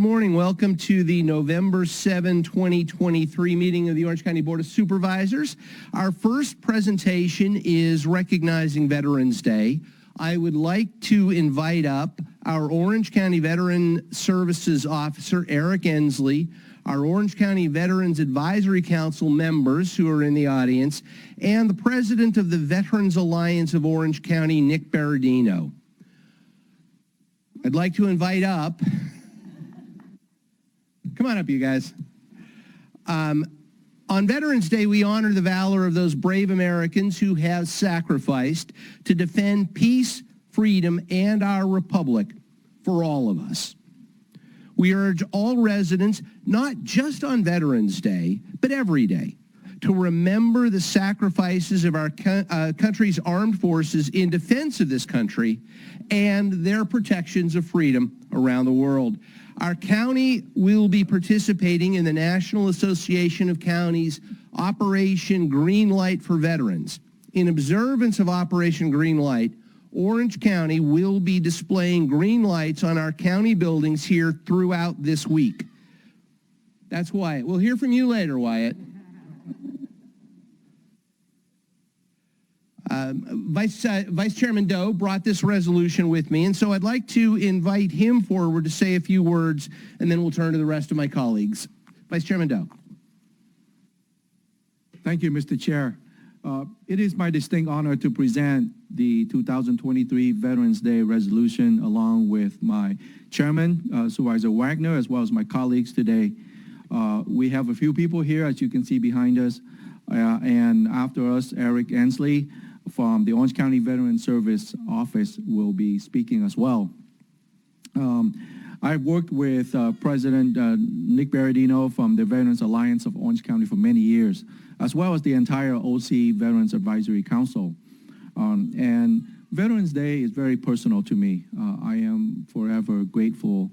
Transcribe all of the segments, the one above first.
morning. Welcome to the November 7, 2023 meeting of the Orange County Board of Supervisors. Our first presentation is recognizing Veterans Day. I would like to invite up our Orange County Veteran Services Officer, Eric Ensley, our Orange County Veterans Advisory Council members who are in the audience, and the President of the Veterans Alliance of Orange County, Nick Berardino. I'd like to invite up, come on up, you guys. On Veterans Day, we honor the valor of those brave Americans who have sacrificed to defend peace, freedom, and our republic for all of us. We urge all residents, not just on Veterans Day, but every day, to remember the sacrifices of our country's armed forces in defense of this country and their protections of freedom around the world. Our county will be participating in the National Association of Counties Operation Green Light for Veterans. In observance of Operation Green Light, Orange County will be displaying green lights on our county buildings here throughout this week. That's Wyatt. We'll hear from you later, Wyatt. Vice Chairman Doe brought this resolution with me, and so I'd like to invite him forward to say a few words, and then we'll turn to the rest of my colleagues. Vice Chairman Doe. Thank you, Mr. Chair. It is my distinct honor to present the 2023 Veterans Day resolution along with my chairman, Supervisor Wagner, as well as my colleagues today. We have a few people here, as you can see behind us, and after us, Eric Ensley from the Orange County Veteran Service Office will be speaking as well. I've worked with President Nick Berardino from the Veterans Alliance of Orange County for many years, as well as the entire OC Veterans Advisory Council. And Veterans Day is very personal to me. I am forever grateful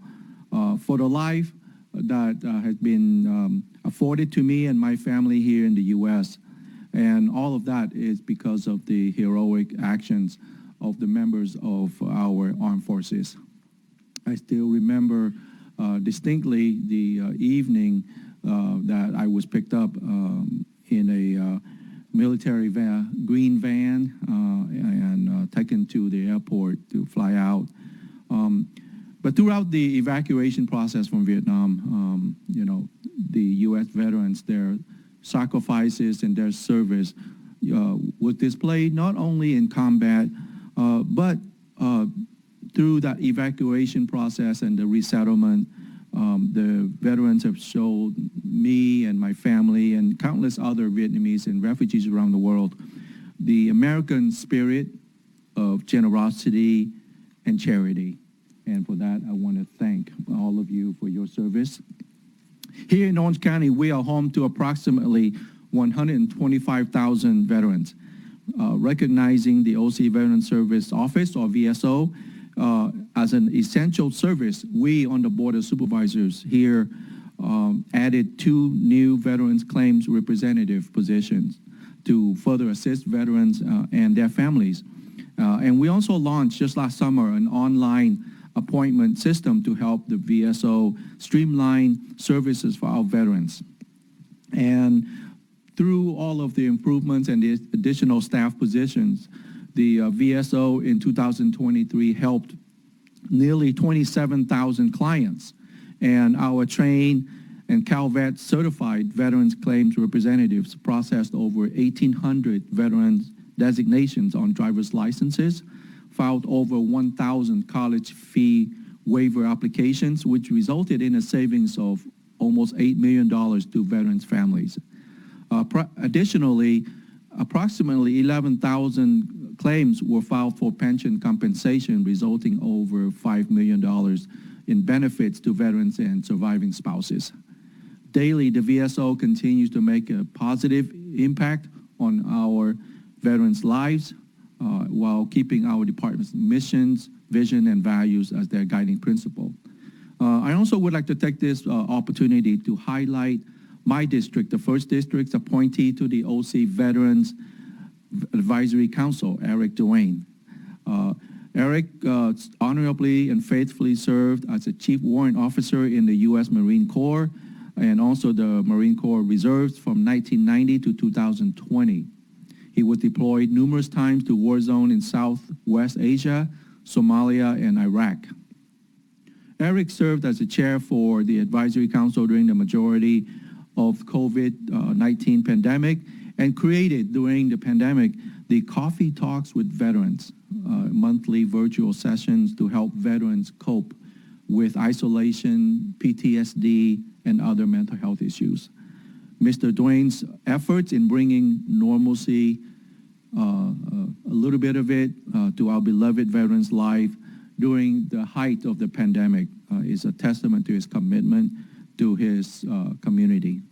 for the life that has been afforded to me and my family here in the U.S. And all of that is because of the heroic actions of the members of our armed forces. I still remember distinctly the evening that I was picked up in a military green van and taken to the airport to fly out. But throughout the evacuation process from Vietnam, you know, the U.S. veterans, their sacrifices and their service was displayed not only in combat, but through that evacuation process and the resettlement. The veterans have showed me and my family and countless other Vietnamese and refugees around the world the American spirit of generosity and charity. And for that, I want to thank all of you for your service. Here in Orange County, we are home to approximately 125,000 veterans. Recognizing the OC Veteran Service Office, or VSO, as an essential service, we on the Board of Supervisors here added 2 new Veterans Claims Representative positions to further assist veterans and their families. And we also launched just last summer an online appointment system to help the VSO streamline services for our veterans. And through all of the improvements and the additional staff positions, the VSO in 2023 helped nearly 27,000 clients, and our trained and CalVet certified Veterans Claims Representatives processed over 1,800 veterans designations on driver's licenses, filed over 1,000 college fee waiver applications, which resulted in a savings of almost $8 million to veterans' families. Additionally, approximately 11,000 claims were filed for pension compensation, resulting over $5 million in benefits to veterans and surviving spouses. Daily, the VSO continues to make a positive impact on our veterans' lives while keeping our department's missions, vision, and values as their guiding principle. I also would like to take this opportunity to highlight my district, the 1st District's appointee to the OC Veterans Advisory Council, Eric Duane. Eric honorably and faithfully served as a Chief Warrant Officer in the U.S. Marine Corps and also the Marine Corps Reserves from 1990 to 2020. He was deployed numerous times to war zones in Southwest Asia, Somalia, and Iraq. Eric served as the chair for the Advisory Council during the majority of COVID-19 pandemic and created during the pandemic the Coffee Talks with Veterans, monthly virtual sessions to help veterans cope with isolation, PTSD, and other mental health issues. Mr. Dwayne's efforts in bringing normalcy, a little bit of it, to our beloved veterans' life during the height of the pandemic is a testament to his commitment to his community.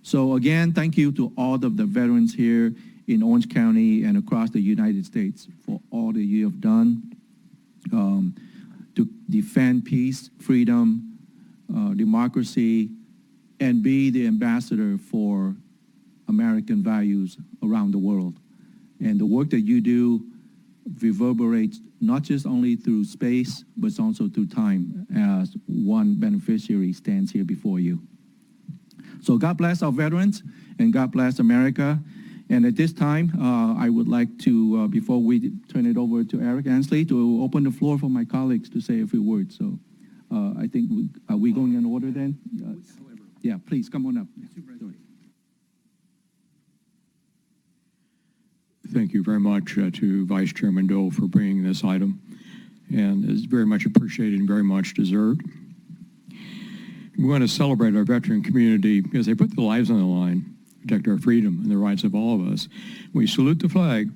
So again, thank you to all of the veterans here in Orange County and across the United States for all that you have done to defend peace, freedom, democracy, and be the ambassador for American values around the world. And the work that you do reverberates not just only through space, but also through time as one beneficiary stands here before you. So God bless our veterans and God bless America. And at this time, I would like to, before we turn it over to Eric Ansley, to open the floor for my colleagues to say a few words. So I think, are we going in order then? Yeah, please, come on up. Thank you very much to Vice Chairman Doe for bringing this item, and it's very much appreciated and very much deserved. We want to celebrate our veteran community because they put their lives on the line, protect our freedom and the rights of all of us. We salute the flag.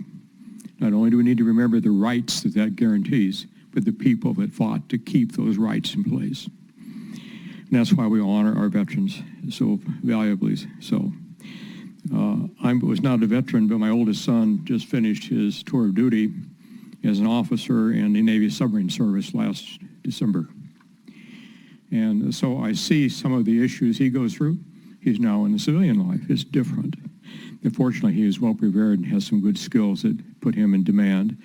Not only do we need to remember the rights that that guarantees, but the people that fought to keep those rights in place. And that's why we honor our veterans so valuably. So I was not a veteran, but my oldest son just finished his tour of duty as an officer in the Navy submarine service last December. And so I see some of the issues he goes through. He's now in the civilian life. It's different. And fortunately, he is well prepared and has some good skills that put him in demand.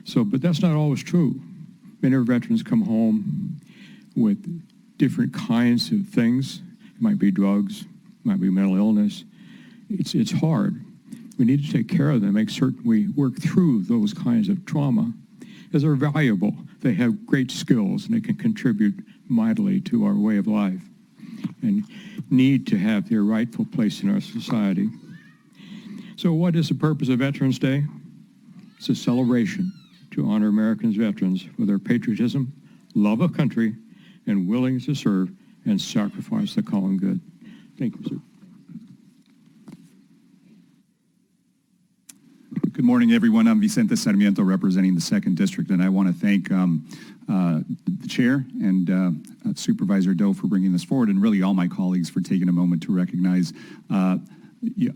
So, but that's not always true. Many of our veterans come home with different kinds of things. It might be drugs, it might be mental illness. It's hard. We need to take care of them, make certain we work through those kinds of trauma, because they're valuable. They have great skills, and they can contribute mightily to our way of life and need to have their rightful place in our society. So what is the purpose of Veterans Day? It's a celebration to honor Americans' veterans for their patriotism, love of country, and willingness to serve and sacrifice the common good. Thank you, sir. Good morning, everyone. I'm Vicente Sarmiento, representing the 2nd District, and I want to thank the Chair and Supervisor Doe for bringing this forward, and really all my colleagues for taking a moment to recognize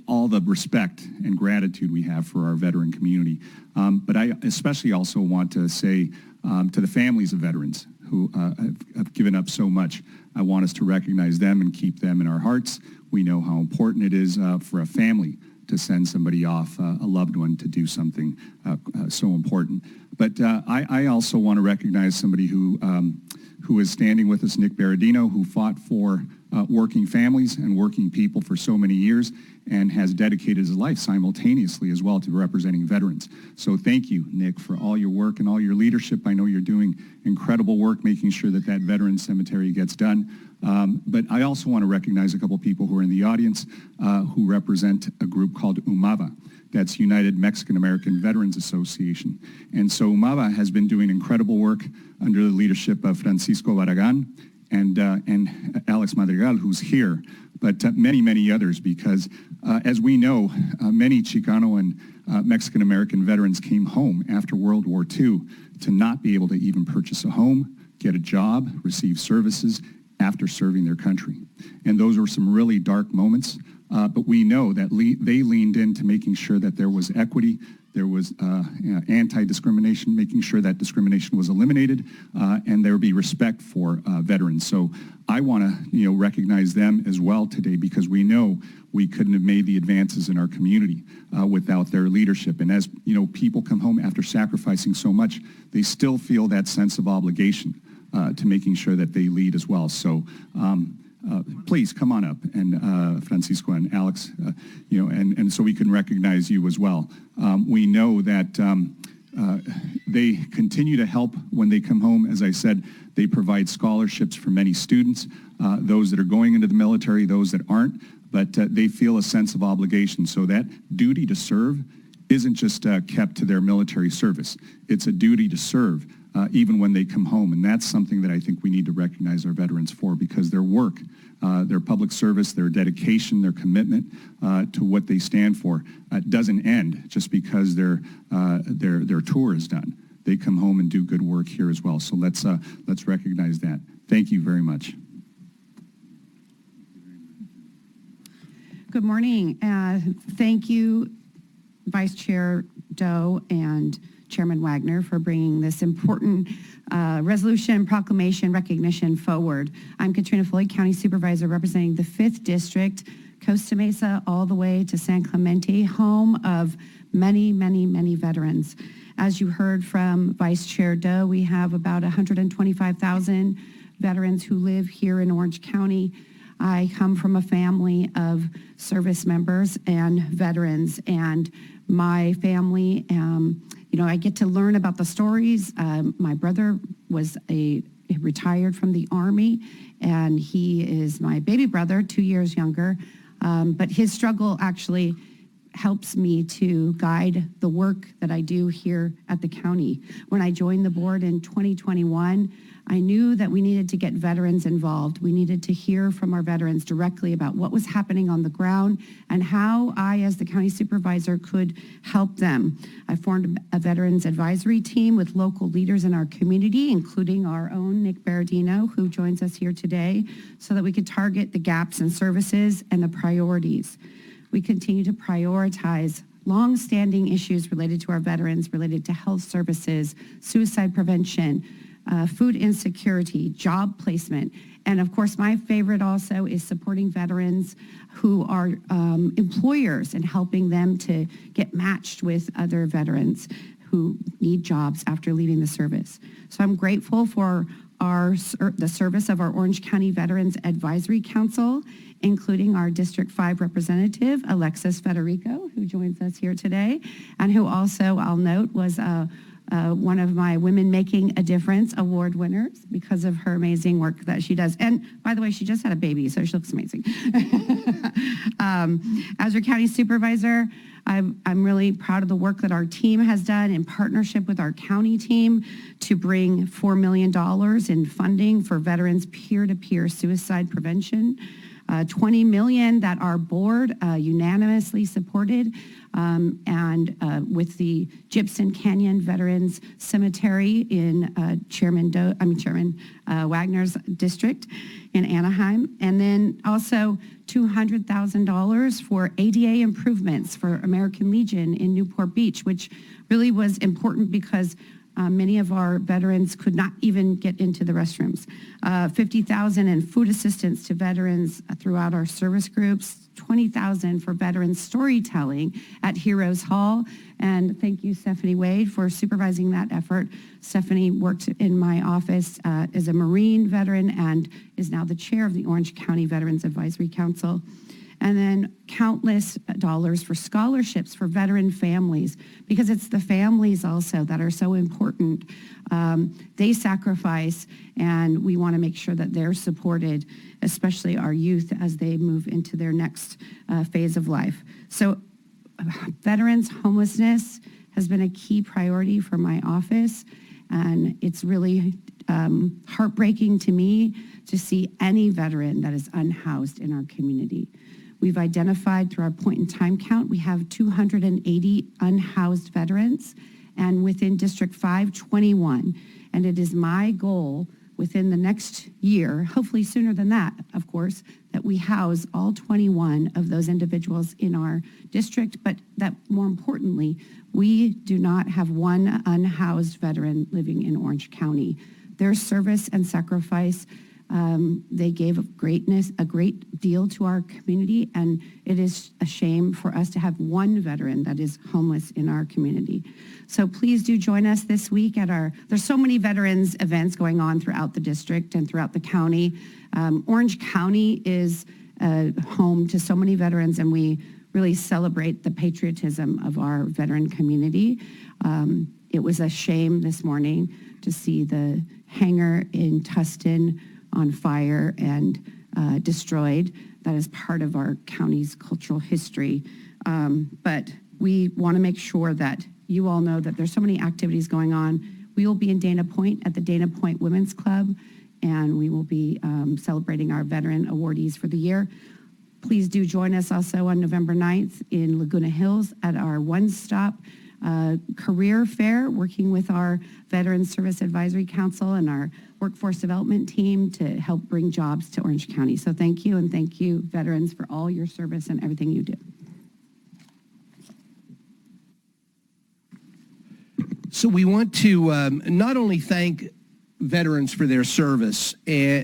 all the respect and gratitude we have for our veteran community. But I especially also want to say to the families of veterans who have given up so much, I want us to recognize them and keep them in our hearts. We know how important it is for a family to send somebody off, a loved one, to do something so important. But I also want to recognize somebody who is standing with us, Nick Berardino, who fought for working families and working people for so many years and has dedicated his life simultaneously as well to representing veterans. So thank you, Nick, for all your work and all your leadership. I know you're doing incredible work making sure that that veteran cemetery gets done. But I also want to recognize a couple people who are in the audience who represent a group called UMAVA. That's United Mexican American Veterans Association. And so UMAVA has been doing incredible work under the leadership of Francisco Barragan and Alex Madrigal, who's here, but many, many others, because as we know, many Chicano and Mexican American veterans came home after World War II to not be able to even purchase a home, get a job, receive services after serving their country. And those were some really dark moments, but we know that they leaned into making sure that there was equity, There was anti-discrimination, making sure that discrimination was eliminated, and there would be respect for veterans. So I want to, recognize them as well today, because we know we couldn't have made the advances in our community without their leadership. And as people come home after sacrificing so much, they still feel that sense of obligation to making sure that they lead as well. So please come on up, and Francisco and Alex, and so we can recognize you as well. We know that they continue to help when they come home. As I said, they provide scholarships for many students, those that are going into the military, those that aren't, but they feel a sense of obligation. So that duty to serve isn't just kept to their military service. It's a duty to serve even when they come home. And that's something that I think we need to recognize our veterans for, because their work, their public service, their dedication, their commitment to what they stand for doesn't end just because their tour is done. They come home and do good work here as well. So let's recognize that. Thank you very much. Good morning. Thank you, Vice Chair Doe and Chairman Wagner, for bringing this important resolution, proclamation, recognition forward. I'm Katrina Floyd, County Supervisor, representing the 5th District, Costa Mesa, all the way to San Clemente, home of many, many, many veterans. As you heard from Vice Chair Doe, we have about 125,000 veterans who live here in Orange County. I come from a family of service members and veterans, and my family, I get to learn about the stories. My brother was retired from the Army, and he is my baby brother, 2 years younger, but his struggle actually helps me to guide the work that I do here at the county. When I joined the board in 2021, I knew that we needed to get veterans involved. We needed to hear from our veterans directly about what was happening on the ground and how I, as the county supervisor, could help them. I formed a veterans advisory team with local leaders in our community, including our own Nick Berardino, who joins us here today, so that we could target the gaps in services and the priorities. We continue to prioritize long-standing issues related to our veterans, related to health services, suicide prevention, food insecurity, job placement, and of course my favorite also is supporting veterans who are employers and helping them to get matched with other veterans who need jobs after leaving the service. So I'm grateful for the service of our Orange County Veterans Advisory Council, including our District 5 representative, Alexis Federico, who joins us here today, and who also, I'll note, was one of my Women Making a Difference award winners because of her amazing work that she does. And by the way, she just had a baby, so she looks amazing. As your county supervisor, I'm really proud of the work that our team has done in partnership with our county team to bring $4 million in funding for veterans peer-to-peer suicide prevention. $20 million that our board unanimously supported, and with the Gypsum Canyon Veterans Cemetery in Chairman Wagner's district in Anaheim, and then also $200,000 for ADA improvements for American Legion in Newport Beach, which really was important because many of our veterans could not even get into the restrooms. $50,000 in food assistance to veterans throughout our service groups, $20,000 for veterans storytelling at Heroes Hall. And thank you, Stephanie Wade, for supervising that effort. Stephanie worked in my office as a Marine veteran and is now the chair of the Orange County Veterans Advisory Council. And then countless dollars for scholarships for veteran families, because it's the families also that are so important. They sacrifice, and we want to make sure that they're supported, especially our youth as they move into their next phase of life. So veterans homelessness has been a key priority for my office, and it's really heartbreaking to me to see any veteran that is unhoused in our community. We've identified through our point-in-time count, we have 280 unhoused veterans, and within District 5, 21. And it is my goal within the next year, hopefully sooner than that, of course, that we house all 21 of those individuals in our district, but that more importantly, we do not have one unhoused veteran living in Orange County. Their service and sacrifice, they gave a great deal to our community, and it is a shame for us to have one veteran that is homeless in our community. So please do join us this week at there's so many veterans events going on throughout the district and throughout the county. Orange County is home to so many veterans, and we really celebrate the patriotism of our veteran community. It was a shame this morning to see the hangar in Tustin on fire and destroyed. That is part of our county's cultural history. But we want to make sure that you all know that there's so many activities going on. We will be in Dana Point at the Dana Point Women's Club, and we will be celebrating our veteran awardees for the year. Please do join us also on November 9th in Laguna Hills at our one-stop career fair, working with our Veterans Service Advisory Council and our workforce development team to help bring jobs to Orange County. So thank you, and thank you, veterans, for all your service and everything you do. So we want to not only thank veterans for their service,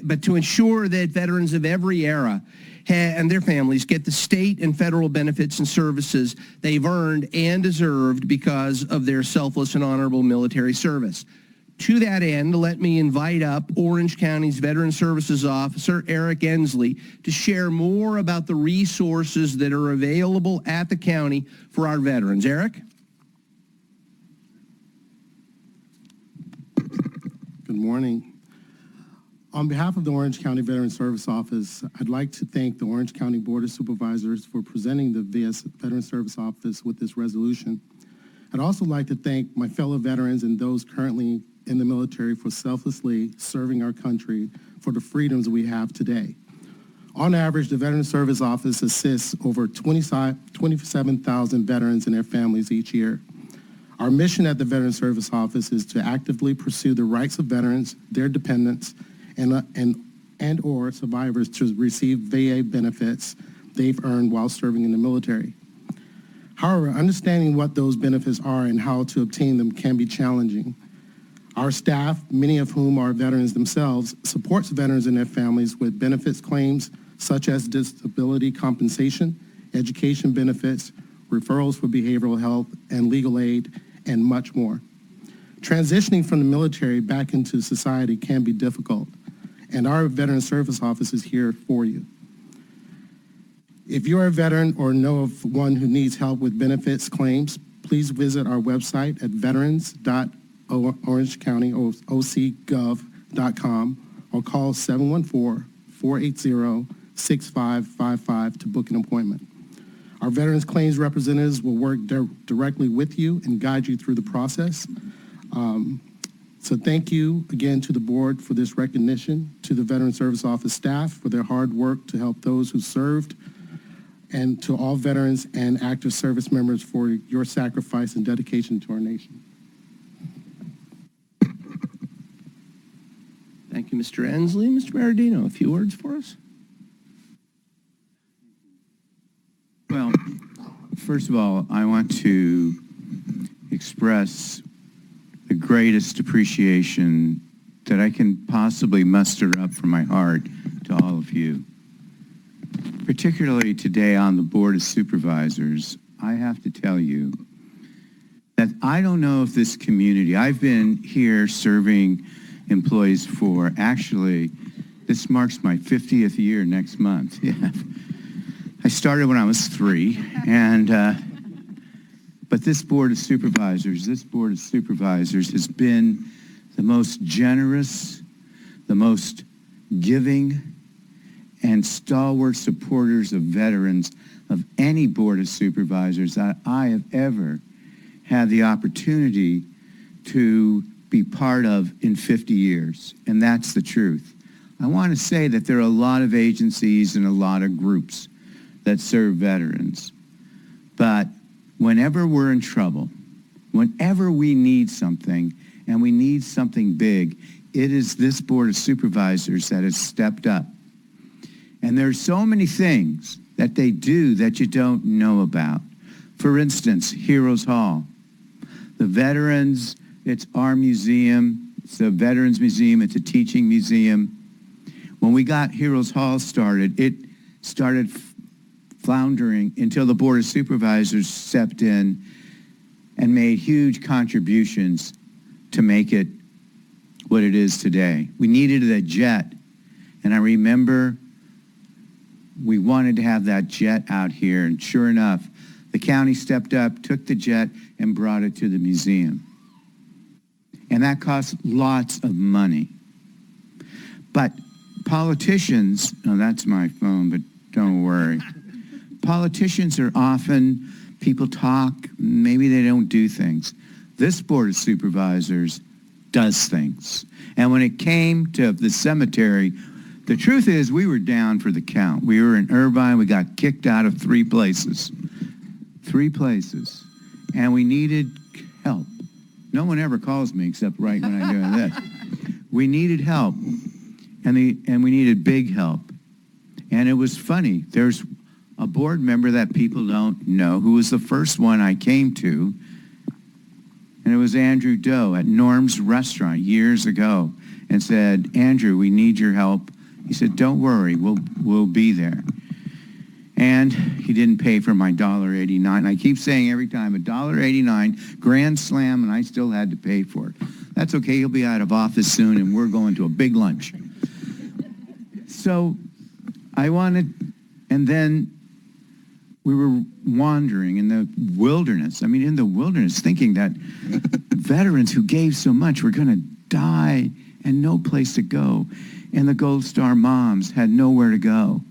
but to ensure that veterans of every era and their families get the state and federal benefits and services they've earned and deserved because of their selfless and honorable military service. To that end, let me invite up Orange County's Veteran Services Officer, Eric Ensley, to share more about the resources that are available at the county for our veterans. Eric? Good morning. On behalf of the Orange County Veteran Service Office, I'd like to thank the Orange County Board of Supervisors for presenting the VS Veteran Service Office with this resolution. I'd also like to thank my fellow veterans and those currently in the military for selflessly serving our country for the freedoms we have today. On average, the Veteran Service Office assists over 27,000 veterans and their families each year. Our mission at the Veteran Service Office is to actively pursue the rights of veterans, their dependents, and or survivors to receive VA benefits they've earned while serving in the military. However, understanding what those benefits are and how to obtain them can be challenging. Our staff, many of whom are veterans themselves, supports veterans and their families with benefits claims such as disability compensation, education benefits, referrals for behavioral health and legal aid, and much more. Transitioning from the military back into society can be difficult, and our Veteran Service Office is here for you. If you're a veteran or know of one who needs help with benefits claims, please visit our website at veterans.orangecountyocgov.com or call 714-480-6555 to book an appointment. Our Veterans Claims representatives will work directly with you and guide you through the process. So thank you again to the board for this recognition, to the Veteran Service Office staff for their hard work to help those who served, and to all veterans and active service members for your sacrifice and dedication to our nation. Thank you, Mr. Ensley. Mr. Maradino, a few words for us? Well, first of all, I want to express the greatest appreciation that I can possibly muster up from my heart to all of you. Particularly today on the Board of Supervisors, I have to tell you that I don't know if this community, I've been here serving employees for, actually, this marks my 50th year next month. Yeah. I started when I was 3, but this Board of Supervisors has been the most generous, the most giving, and stalwart supporters of veterans of any Board of Supervisors that I have ever had the opportunity to be part of in 50 years, and that's the truth. I want to say that there are a lot of agencies and a lot of groups that serve veterans, but whenever we're in trouble, whenever we need something, and we need something big, it is this Board of Supervisors that has stepped up. And there's so many things that they do that you don't know about. For instance, Heroes Hall. The veterans, it's our museum. It's a Veterans Museum. It's a teaching museum. When we got Heroes Hall started, it started floundering until the Board of Supervisors stepped in and made huge contributions to make it what it is today. We needed a jet, and I remember we wanted to have that jet out here, and sure enough, the county stepped up, took the jet, and brought it to the museum. And that cost lots of money. But politicians, oh, that's my phone, but don't worry. Politicians are often, people talk, maybe they don't do things. This Board of Supervisors does things. And when it came to the cemetery, the truth is we were down for the count. We were in Irvine. We got kicked out of 3 places. 3 places. And we needed help. No one ever calls me except right when I'm doing this. We needed help. And we needed big help. And it was funny. There's a board member that people don't know who was the first one I came to. And it was Andrew Doe at Norm's Restaurant years ago, and said, Andrew, we need your help. He said, don't worry, we'll be there. And he didn't pay for my $1.89. I keep saying every time, $1.89, grand slam, and I still had to pay for it. That's okay, he'll be out of office soon, and we're going to a big lunch. So I wanted, and then we were wandering in the wilderness. I mean, in the wilderness, thinking that veterans who gave so much were going to die and no place to go. And the Gold Star moms had nowhere to go.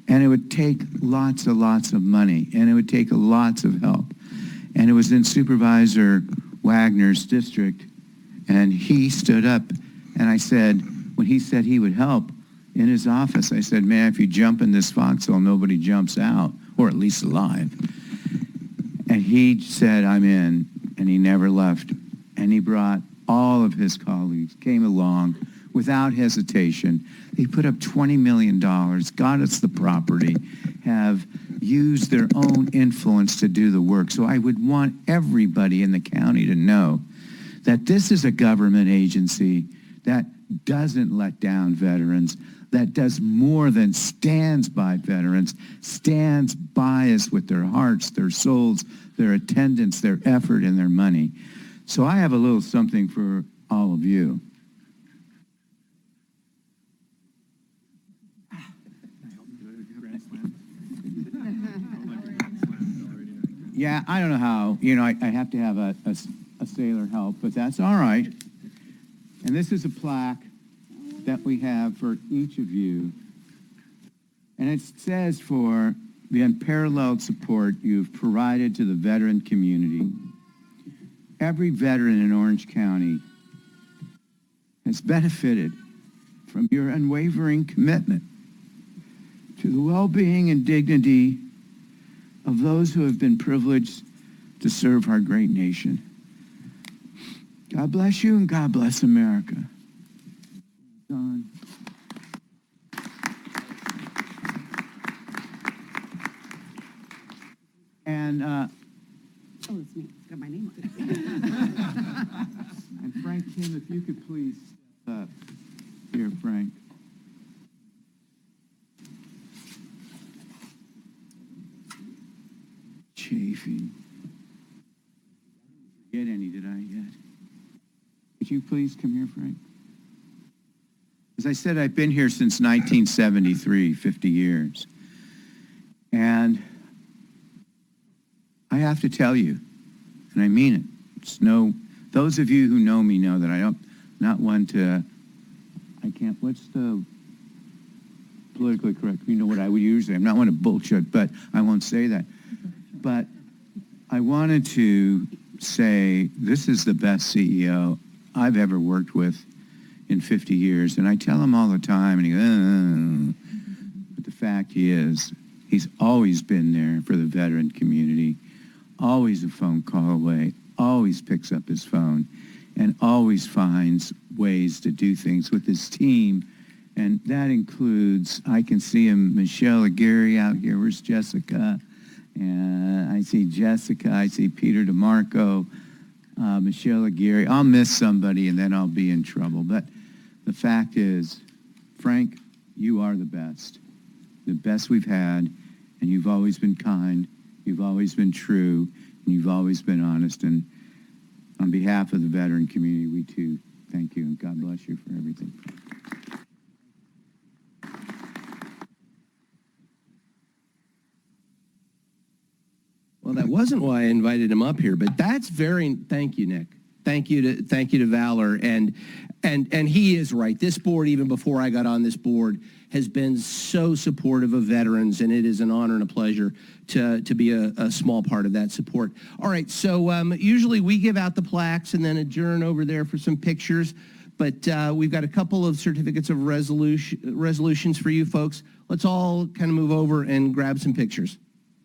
And it would take lots and lots of money, and it would take lots of help. And it was in Supervisor Wagner's district, and he stood up, and I said, when he said he would help in his office, I said, man, if you jump in this foxhole, nobody jumps out, or at least alive. And he said, I'm in, and he never left. And he brought all of his colleagues, came along without hesitation. They put up $20 million, got us the property, have used their own influence to do the work. So I would want everybody in the county to know that this is a government agency that doesn't let down veterans, that does more than stands by veterans, stands by us with their hearts, their souls, their attendance, their effort, and their money. So I have a little something for all of you. Yeah, I don't know how. You know, I have to have a sailor help, but that's all right. And this is a plaque that we have for each of you. And it says for the unparalleled support you've provided to the veteran community. Every veteran in Orange County has benefited from your unwavering commitment to the well-being and dignity of those who have been privileged to serve our great nation. God bless you, and God bless America. Don. And Oh, it's me. It's got my name on it. and Frank, Tim, if you could please step up here, Frank. Chafing. Get any, did I yet? Could you please come here, Frank? As I said, I've been here since 1973, 50 years. And I have to tell you, and I mean it, those of you who know me know that I don't, not one to, I can't, what's the politically correct? You know what I would usually, I'm not one to bullshit, but I won't say that. But I wanted to say this is the best CEO I've ever worked with in 50 years. And I tell him all the time, and he goes, but the fact is, he's always been there for the veteran community, always a phone call away, always picks up his phone, and always finds ways to do things with his team. And that includes, I can see him, Michelle Aguirre out here. Where's Jessica? And I see Jessica. I see Peter DeMarco, Michelle Aguirre. I'll miss somebody, and then I'll be in trouble. But the fact is, Frank, you are the best we've had, and you've always been kind, you've always been true, and you've always been honest. And on behalf of the veteran community, we too thank you, and God bless you for everything. Well, that wasn't why I invited him up here, but that's thank you, Nick. Thank you to Valor. And he is right. This board, even before I got on this board, has been so supportive of veterans, and it is an honor and a pleasure to be a small part of that support. All right, so usually we give out the plaques and then adjourn over there for some pictures, but we've got a couple of certificates of resolutions for you folks. Let's all kind of move over and grab some pictures.